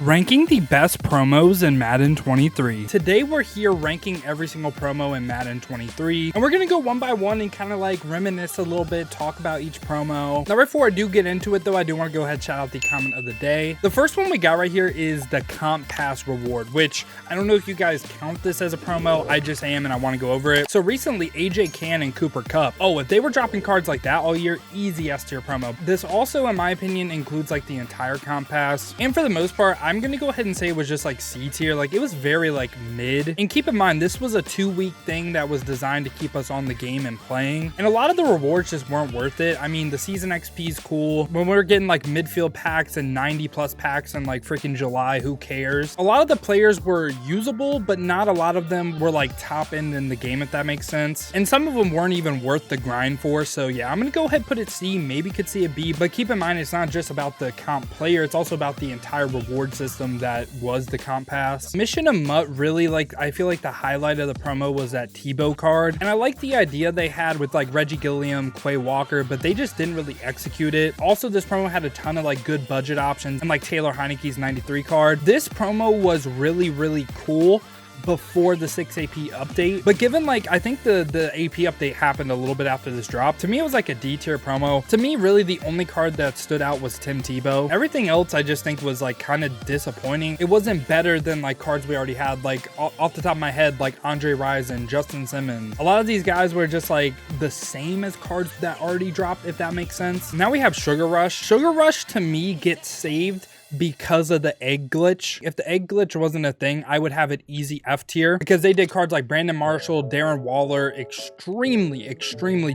Ranking the best promos in Madden 23. Today we're here ranking every single promo in Madden 23, and we're gonna go one by one and kind of like reminisce a little bit, talk about each promo. Now before I do get into it though, I do want to go ahead and shout out the comment of the day. The first one we got right here is the Comp Pass reward, which I don't know if you guys count this as a promo. I just am, and I want to go over it. So recently AJ Cann and Cooper Kupp, oh, if they were dropping cards like that all year, easy S tier promo. This also in my opinion includes like the entire Comp Pass, and for the most part I'm gonna go ahead and say it was just like C tier. Like it was very like mid, and keep in mind this was a 2-week thing that was designed to keep us on the game and playing, and a lot of the rewards just weren't worth it. I mean, the season XP is cool. When we're getting like midfield packs and 90 plus packs in like freaking July, who cares? A lot of the players were usable, but not a lot of them were like top end in the game, if that makes sense, and some of them weren't even worth the grind for. So yeah, I'm gonna go ahead and put it C, maybe could see a B, but keep in mind it's not just about the comp player, it's also about the entire reward system that was the Comp Pass. Mission of Mutt, really, like, I feel like the highlight of the promo was that Tebow card, and I like the idea they had with like Reggie Gilliam, Quay Walker, but they just didn't really execute it. Also, this promo had a ton of like good budget options and like Taylor Heineke's 93 card. This promo was really cool before the 6 AP update, but given like I think the AP update happened a little bit after this drop, to me it was like a D tier promo. To me, really the only card that stood out was Tim Tebow. Everything else I just think was like kind of disappointing. It wasn't better than like cards we already had, like off the top of my head, like Andre Rison, Justin Simmons. A lot of these guys were just like the same as cards that already dropped, if that makes sense. Now we have Sugar Rush. Sugar Rush to me gets saved because of the egg glitch. If the egg glitch wasn't a thing, I would have it easy F tier, because they did cards like Brandon Marshall, Darren Waller extremely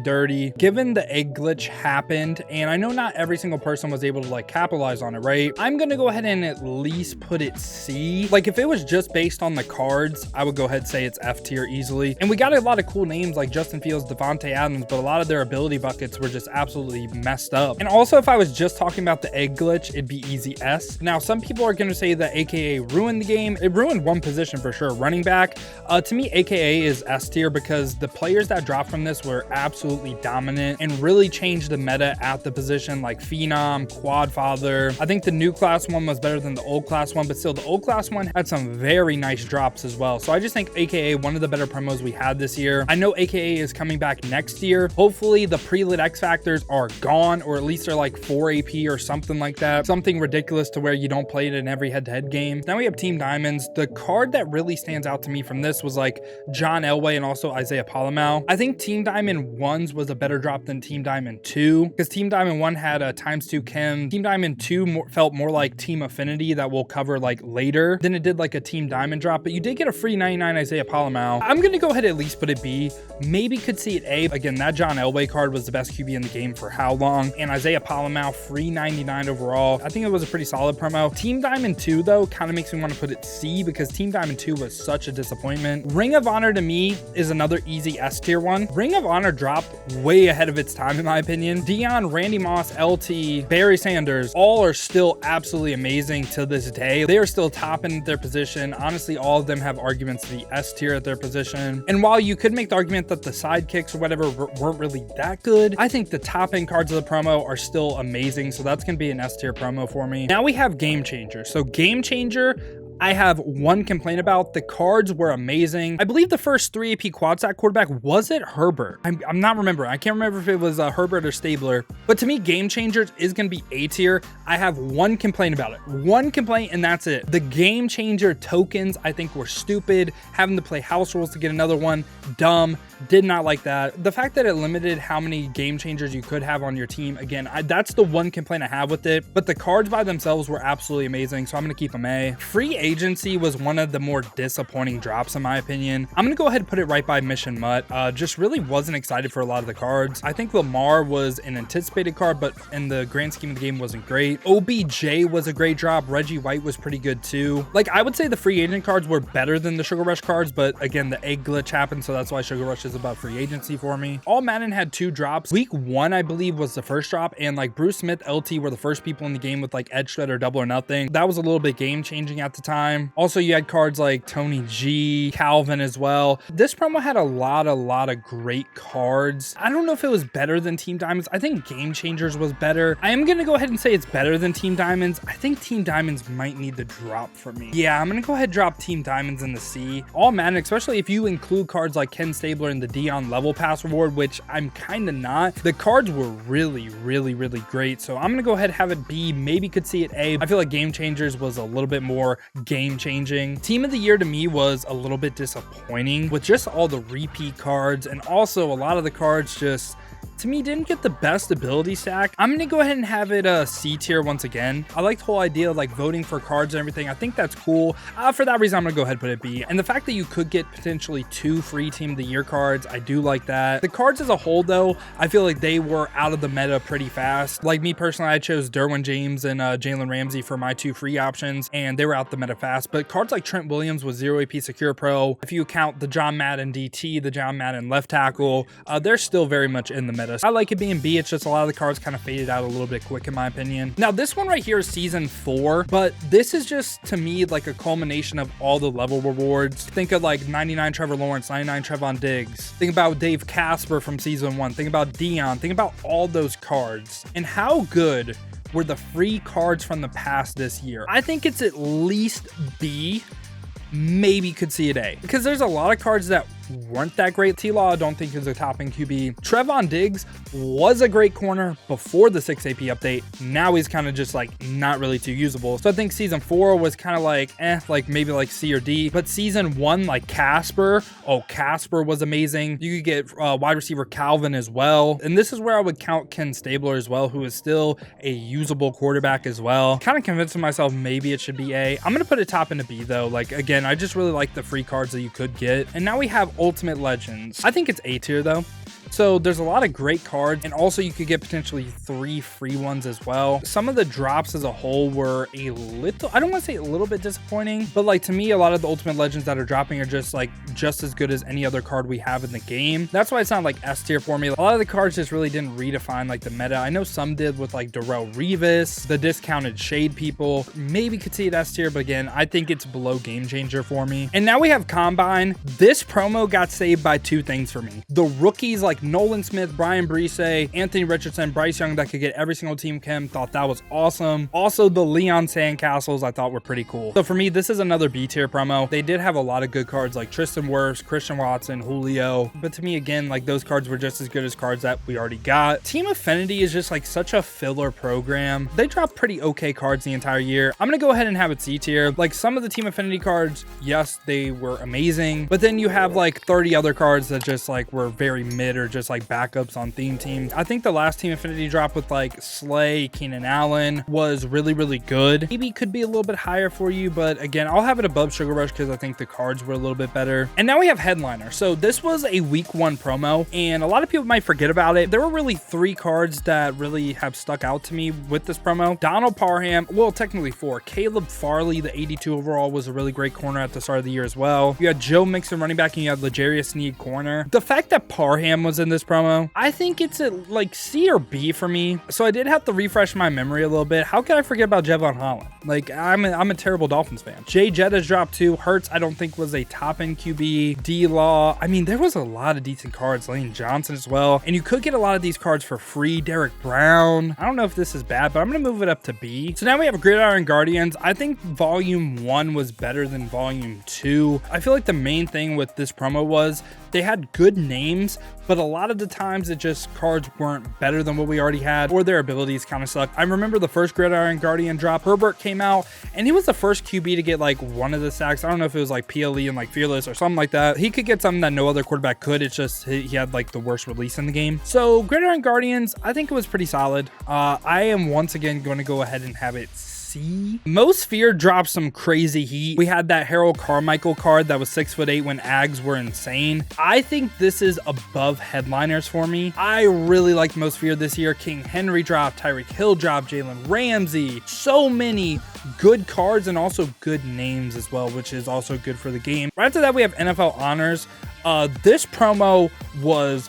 dirty. Given the egg glitch happened, and I know not every single person was able to like capitalize on it, right? I'm gonna go ahead and at least put it C. Like if it was just based on the cards, I would go ahead and say it's F tier easily. And we got a lot of cool names like Justin Fields, Devontae Adams, but a lot of their ability buckets were just absolutely messed up. And also, if I was just talking about the egg glitch, it'd be easy S. Now, some people are going to say that AKA ruined the game. It ruined one position for sure, running back. To me, AKA is S tier because the players that dropped from this were absolutely dominant and really changed the meta at the position, like Phenom, Quadfather. I think the new class one was better than the old class one, but still the old class one had some very nice drops as well. So I just think AKA one of the better promos we had this year. I know AKA is coming back next year. Hopefully the pre-lit X Factors are gone, or at least they're like 4 AP or something like that. Something ridiculous to where you don't play it in every head-to-head game. Now we have Team Diamonds. The card that really stands out to me from this was like John Elway and also Isaiah Polymal. I think Team Diamond 1's was a better drop than Team Diamond 2, because Team Diamond 1 had a ×2 chem. Team Diamond 2 felt more like Team Affinity that we'll cover like later than it did like a Team Diamond drop, but you did get a free 99 Isaiah Polymal. I'm gonna go ahead and at least put it B, maybe could see it A. Again, that John Elway card was the best QB in the game for how long, and Isaiah Polymal free 99 overall. I think it was a pretty solid promo. Team Diamond 2 though kind of makes me want to put it C, because Team Diamond 2 was such a disappointment. Ring of Honor to me is another easy S tier one. Ring of Honor dropped way ahead of its time in my opinion. Dion, Randy Moss, LT, Barry Sanders, all are still absolutely amazing to this day. They are still top in their position. Honestly, all of them have arguments to be S tier at their position. And while you could make the argument that the sidekicks or whatever weren't really that good, I think the top end cards of the promo are still amazing. So that's going to be an S tier promo for me. Now we have Game Changer. So Game Changer, I have one complaint about. The cards were amazing. I believe the first 3 AP quad stack quarterback, was it Herbert? I'm not remembering. I can't remember if it was Herbert or Stabler, but to me, Game Changers is going to be A tier. I have one complaint about it. One complaint, and that's it. The Game Changer tokens, I think, were stupid. Having to play house rules to get another one, dumb. Did not like that. The fact that it limited how many Game Changers you could have on your team, again, that's the one complaint I have with it, but the cards by themselves were absolutely amazing, so I'm going to keep them A. Free Agency was one of the more disappointing drops in my opinion. I'm going to go ahead and put it right by Mission Mutt. Just really wasn't excited for a lot of the cards. I think Lamar was an anticipated card, but in the grand scheme of the game wasn't great. OBJ was a great drop. Reggie White was pretty good too. Like, I would say the free agent cards were better than the Sugar Rush cards, but again, the egg glitch happened, so that's why Sugar Rush is about free agency for me. All Madden had 2 drops. Week 1, I believe, was the first drop, and like Bruce Smith, LT were the first people in the game with like edge shred or double or nothing. That was a little bit game changing at the time. time. Also, you had cards like Tony G, Calvin as well. This promo had a lot of great cards. I don't know if it was better than Team Diamonds. I think Game Changers was better. I am gonna go ahead and say it's better than Team Diamonds. I think Team Diamonds might need the drop for me. Yeah, I'm gonna go ahead and drop Team Diamonds in the C. All Madden, especially if you include cards like Ken Stabler and the Dion level pass reward, which I'm kind of not. The cards were really great. So I'm gonna go ahead and have it B. Maybe could see it A. I feel like Game Changers was a little bit more game changing. Team of the Year to me was a little bit disappointing with just all the repeat cards, and also a lot of the cards just, to me, didn't get the best ability stack. I'm gonna go ahead and have it a C tier once again. I like the whole idea of like voting for cards and everything. I think that's cool. For that reason, I'm gonna go ahead and put it B. And the fact that you could get potentially 2 free Team of the Year cards, I do like that. The cards as a whole though, I feel like they were out of the meta pretty fast. Like me personally, I chose Derwin James and Jalen Ramsey for my 2 free options, and they were out the meta fast. But cards like Trent Williams with 0 AP Secure Pro, if you count the John Madden DT, the John Madden left tackle, they're still very much in the meta. I like it being B. It's just a lot of the cards kind of faded out a little bit quick in my opinion. Now this one right here is season 4, but this is just to me like a culmination of all the level rewards. Think of like 99 Trevor Lawrence, 99 Trevon Diggs. Think about Dave Casper from season 1. Think about Dion. Think about all those cards and how good were the free cards from the past this year. I think it's at least B. Maybe could see it A, because there's a lot of cards that weren't that great. T-Law I don't think is a top end QB. Trevon Diggs was a great corner before the 6 AP update. Now he's kind of just like not really too usable. So I think season 4 was kind of like like maybe like C or D. But season 1, like Casper, Casper was amazing. You could get wide receiver Calvin as well. And this is where I would count Ken Stabler as well, who is still a usable quarterback as well. Kind of convincing myself maybe it should be A. I'm gonna put it top into B though. Like again, I just really like the free cards that you could get. And now we have Ultimate Legends. I think it's A tier though. So there's a lot of great cards, and also you could get potentially 3 free ones as well. Some of the drops as a whole were a little, I don't want to say a little bit disappointing, but like to me, a lot of the Ultimate Legends that are dropping are just like just as good as any other card we have in the game. That's why it's not like S tier for me. A lot of the cards just really didn't redefine like the meta. I know some did with like Darrell Revis, the discounted shade people. Maybe could see it S tier, but again, I think it's below Game Changer for me. And now we have Combine. This promo got saved by 2 things for me. The rookies like Nolan Smith, Brian Brise, Anthony Richardson, Bryce Young that could get every single team chem, thought that was awesome. Also the Leon Sandcastles I thought were pretty cool. So for me, this is another B tier promo. They did have a lot of good cards like Tristan Wirfs, Christian Watson, Julio, but to me again, like those cards were just as good as cards that we already got. Team Affinity is just like such a filler program. They drop pretty okay cards the entire year. I'm gonna go ahead and have it C tier. Like some of the Team Affinity cards, yes, they were amazing, but then you have like 30 other cards that just like were very mid or just like backups on theme teams. I think the last Team Affinity drop with like Slay, Keenan Allen was really good. Maybe could be a little bit higher for you, but again, I'll have it above Sugar Rush because I think the cards were a little bit better. And now we have Headliner. So this was a week 1 promo, and a lot of people might forget about it. There were really 3 cards that really have stuck out to me with this promo. Donald Parham, well, technically 4. Caleb Farley, the 82 overall, was a really great corner at the start of the year as well. You had Joe Mixon running back, and you had L'Jarius Sneed corner. The fact that Parham was in this promo, I think it's a like C or B for me. So I did have to refresh my memory a little bit. How could I forget about Javon Holland? Like I'm a terrible Dolphins fan. Jay Jett has dropped 2. Hurts I don't think was a top end QB. D-Law, I mean there was a lot of decent cards. Lane Johnson as well, and you could get a lot of these cards for free. Derek Brown, I don't know if this is bad, but I'm gonna move it up to B. So now we have Gridiron Guardians. I think volume 1 was better than volume 2. I feel like the main thing with this promo was they had good names, but a lot of the times it just cards weren't better than what we already had, or their abilities kind of sucked. I remember the first Gridiron Guardian drop, Herbert came out and he was the first QB to get like one of the sacks. I don't know if it was like PLE and like Fearless or something like that. He could get something that no other quarterback could. It's just he had like the worst release in the game. So Gridiron Guardians, I think it was pretty solid. I am once again going to go ahead and have it C. Most Feared dropped some crazy heat. We had that Harold Carmichael card that was 6'8" when Ags were insane. I think this is above Headliners for me. I really liked Most Feared this year. King Henry dropped, Tyreek Hill dropped, Jalen Ramsey. So many good cards and also good names as well, which is also good for the game. Right after that, we have NFL Honors. This promo was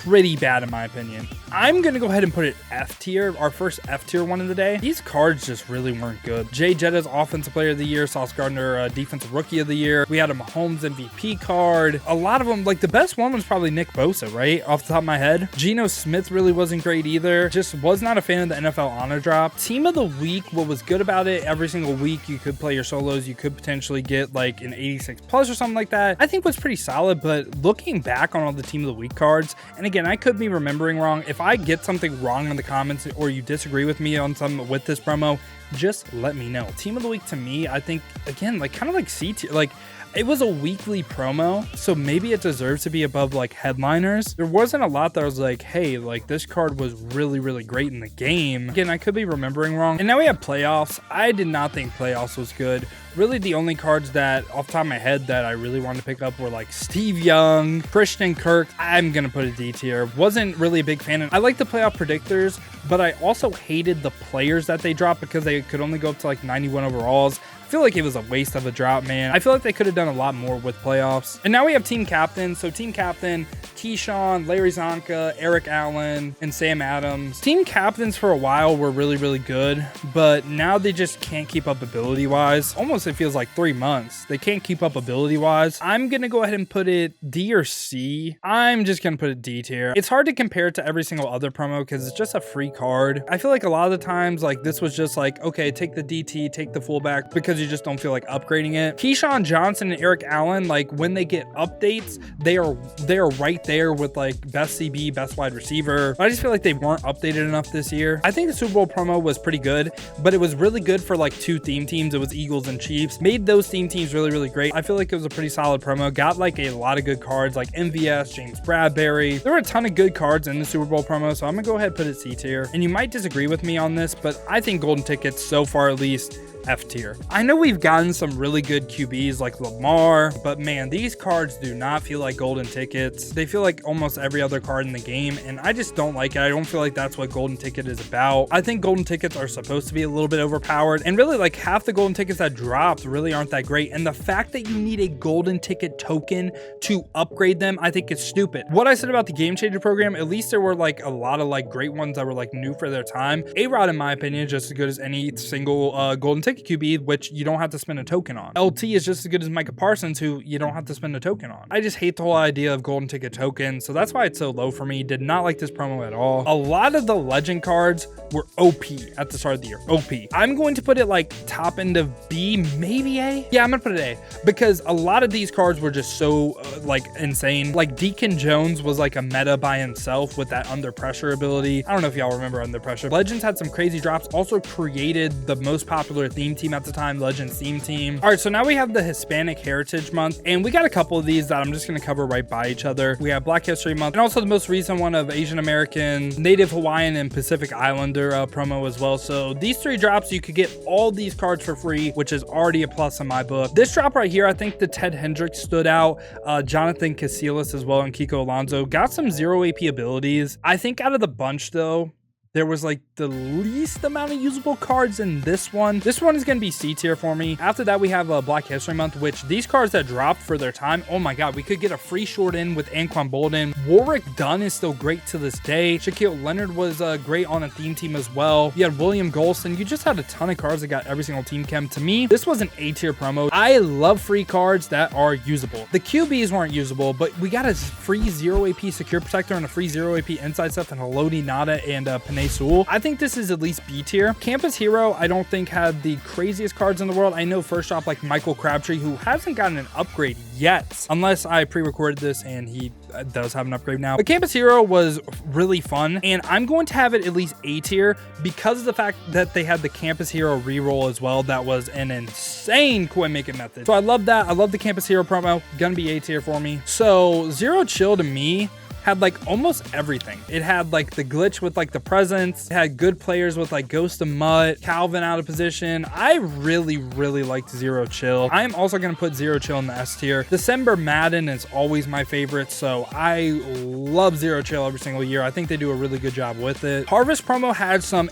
pretty bad in my opinion. I'm gonna go ahead and put it F tier, our first F tier one of the day. These cards just really weren't good. Jay Jetta's Offensive Player of the Year, Sauce Gardner Defensive Rookie of the Year. We had a Mahomes MVP card. A lot of them, like the best one was probably Nick Bosa, right? Off the top of my head. Geno Smith really wasn't great either. Just was not a fan of the NFL honor drop. Team of the week, what was good about it, every single week you could play your solos. You could potentially get like an 86 plus or something like that. I think was pretty solid, but looking back on all the team of the week cards, and again, I could be remembering wrong. If I get something wrong in the comments or you disagree with me on something with this promo, just let me know. Team of the week to me, I think, again, like kind of like C tier, like it was a weekly promo, so maybe it deserves to be above like headliners. There wasn't a lot that I was like, hey, like this card was really, really great in the game. Again, I could be remembering wrong. And now we have playoffs. I did not think playoffs was good. Really, the only cards that off the top of my head that I really wanted to pick up were like Steve Young, Christian Kirk. I'm gonna put a D tier. Wasn't really a big fan. I like the playoff predictors, but I also hated the players that they dropped because they could only go up to like 91 overalls. I feel like it was a waste of a drop, man. I feel like they could have done a lot more with playoffs. And now we have team captain. So team captain, Keyshawn, Larry Zonka, Eric Allen, and Sam Adams. Team captains for a while were really, really good, but now they just can't keep up ability-wise. Almost it feels like 3 months. They can't keep up ability-wise. I'm gonna go ahead and put it D or C. I'm just gonna put it D tier. It's hard to compare it to every single other promo because it's just a free card. I feel like a lot of the times, like this was just like, okay, take the DT, take the fullback, because you just don't feel like upgrading it. Keyshawn Johnson and Eric Allen, like when they get updates, they are right there with like best CB, best wide receiver. I just feel like they weren't updated enough this year. I think the Super Bowl promo was pretty good, but it was really good for like 2 theme teams. It was Eagles and Chiefs. Made those theme teams really, really great. I feel like it was a pretty solid promo. Got like a lot of good cards like MVS, James Bradbury. There were a ton of good cards in the Super Bowl promo, so I'm gonna go ahead and put it C tier. And you might disagree with me on this, but I think golden tickets so far at least F tier. I know we've gotten some really good QBs like Lamar, but man, these cards do not feel like golden tickets. They feel like almost every other card in the game, and I just don't like it. I don't feel like that's what golden ticket is about. I think golden tickets are supposed to be a little bit overpowered, and really like half the golden tickets that dropped really aren't that great. And the fact that you need a golden ticket token to upgrade them, I think is stupid. What I said about the Game Changer program, at least there were like a lot of like great ones that were like new for their time. A-Rod, in my opinion, is just as good as any single golden ticket QB, which you don't have to spend a token on. LT is just as good as Micah Parsons, who you don't have to spend a token on. I just hate the whole idea of golden ticket tokens, so that's why it's so low for me. Did not like this promo at all. A lot of the legend cards were OP at the start of the year. OP. I'm going to put it like top end of B, maybe A. Yeah, I'm gonna put it A because a lot of these cards were just so like insane. Like Deacon Jones was like a meta by himself with that under pressure ability. I don't know if y'all remember under pressure. Legends had some crazy drops, also created the most popular theme team at the time, Legends theme team. All right, so now we have the Hispanic Heritage Month, and we got a couple of these that I'm just gonna cover right by each other. We have Black History Month, and also the most recent one of Asian American, Native Hawaiian, and Pacific Islander promo as well. So these 3 drops, you could get all these cards for free, which is already a plus in my book. This drop right here, I think the Ted Hendricks stood out. Jonathan Casillas as well, and Kiko Alonso got some 0 AP abilities. I think out of the bunch though, there was like the least amount of usable cards in this one. This one is going to be C tier for me. After that, we have Black History Month, which these cards that dropped for their time, oh my God, we could get a free short in with Anquan Bolden. Warwick Dunn is still great to this day. Shaquille Leonard was great on a theme team as well. You had William Golston. You just had a ton of cards that got every single team chem. To me, this was an A tier promo. I love free cards that are usable. The QBs weren't usable, but we got a free 0 AP Secure Protector and a free 0 AP Inside Stuff and Haloti Nada and Panay Sewell. I think this is at least B tier. Campus Hero, I don't think had the craziest cards in the world. I know first off, like Michael Crabtree, who hasn't gotten an upgrade yet, unless I pre-recorded this and he does have an upgrade now. But Campus Hero was really fun, and I'm going to have it at least A tier because of the fact that they had the Campus Hero reroll as well. That was an insane coin making method. So I love that. I love the Campus Hero promo. Gonna be A tier for me. So Zero Chill to me had like almost everything. It had like the glitch with like the presence. It had good players with like Ghost of Mutt, Calvin out of position. I really, really liked Zero Chill. I'm also going to put Zero Chill in the S tier. December Madden is always my favorite, so I love Zero Chill every single year. I think they do a really good job with it. Harvest promo had some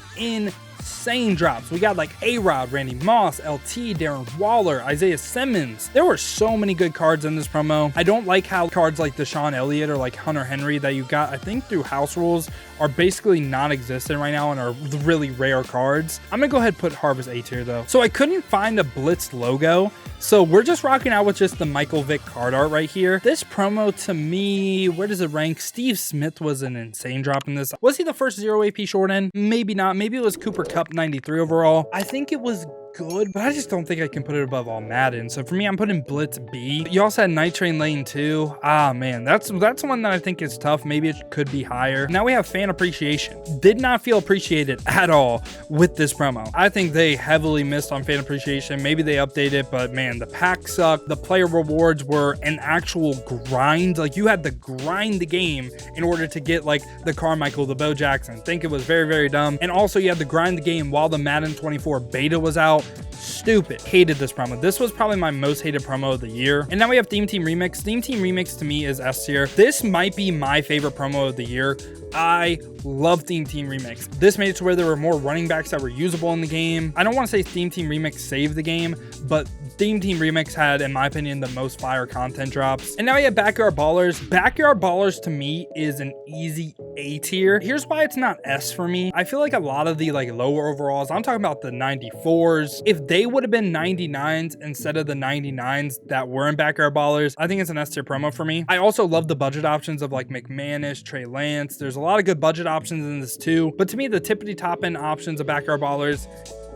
insane drops. We got like A-Rod, Randy Moss, LT, Darren Waller, Isaiah Simmons. There were so many good cards in this promo. I don't like how cards like Deshaun Elliott or like Hunter Henry that you got, I think through house rules, are basically non-existent right now and are really rare cards. I'm gonna go ahead and put Harvest A tier though. So I couldn't find a Blitz logo, so we're just rocking out with just the Michael Vick card art right here. This promo to me, where does it rank? Steve Smith was an insane drop in this. Was he the first 0 AP short end? Maybe not. Maybe it was Cooper Kupp 93 overall. I think it was good, but I just don't think I can put it above all Madden. So for me, I'm putting Blitz B. You also had Night Train Lane 2. Ah, man, that's one that I think is tough. Maybe it could be higher. Now we have Fan Appreciation. Did not feel appreciated at all with this promo. I think they heavily missed on Fan Appreciation. Maybe they updated it, but man, the pack sucked. The player rewards were an actual grind. Like you had to grind the game in order to get like the Carmichael, the Bo Jackson. I think it was very, very dumb. And also you had to grind the game while the Madden 24 beta was out. Stupid. Hated this promo. This was probably my most hated promo of the year. And now we have Theme Team Remix. Theme Team Remix to me is S tier. This might be my favorite promo of the year. I love Theme Team Remix. This made it to where there were more running backs that were usable in the game. I don't want to say Theme Team Remix saved the game, but Theme Team Remix had, in my opinion, the most fire content drops. And now we have Backyard Ballers. Backyard Ballers to me is an easy A tier. Here's why it's not S for me. I feel like a lot of the like lower overalls, I'm talking about the 94s. If they would have been 99s instead of the 99s that were in Backyard Ballers, I think it's an S tier promo for me. I also love the budget options of like McManus, Trey Lance. There's a lot of good budget options in this too. But to me, the tippity top end options of Backyard Ballers,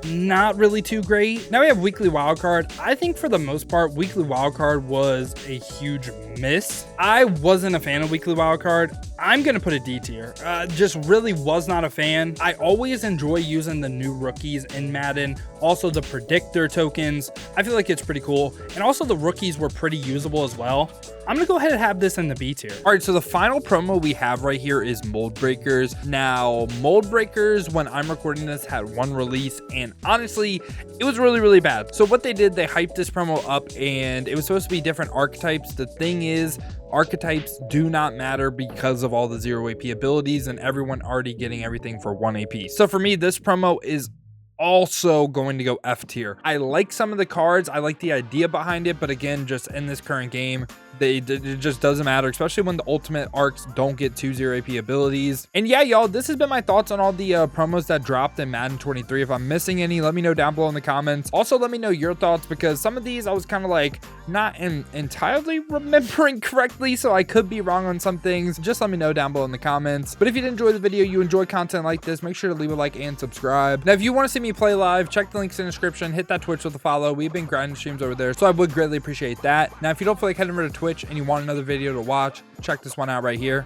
not really too great. Now we have Weekly Wildcard. I think for the most part, Weekly Wildcard was a huge miss. I wasn't a fan of Weekly Wildcard. I'm gonna put a D tier. Just really was not a fan. I always enjoy using the new rookies in Madden. Also the predictor tokens. I feel like it's pretty cool. And also the rookies were pretty usable as well. I'm gonna go ahead and have this in the B tier. All right, so the final promo we have right here is Mold Breakers. Now, Mold Breakers, when I'm recording this, had one release, and honestly, it was really, really bad. So what they did, they hyped this promo up, and it was supposed to be different archetypes. The thing is, archetypes do not matter because of all the 0 AP abilities and everyone already getting everything for 1 AP. So for me, this promo is also going to go F tier. I like some of the cards. I like the idea behind it, but again, just in this current game, it just doesn't matter, especially when the ultimate arcs don't get 2 0 AP abilities. And yeah, y'all, this has been my thoughts on all the promos that dropped in Madden 23. If I'm missing any, let me know down below in the comments. Also, let me know your thoughts, because some of these I was kind of like not entirely remembering correctly, so I could be wrong on some things. Just let me know down below in the comments. But if you did enjoy the video, you enjoy content like this, make sure to leave a like and subscribe. Now, if you want to see me play live, check the links in the description, hit that Twitch with a follow. We've been grinding streams over there, so I would greatly appreciate that. Now, if you don't feel like heading over to Twitch and you want another video to watch, check this one out right here.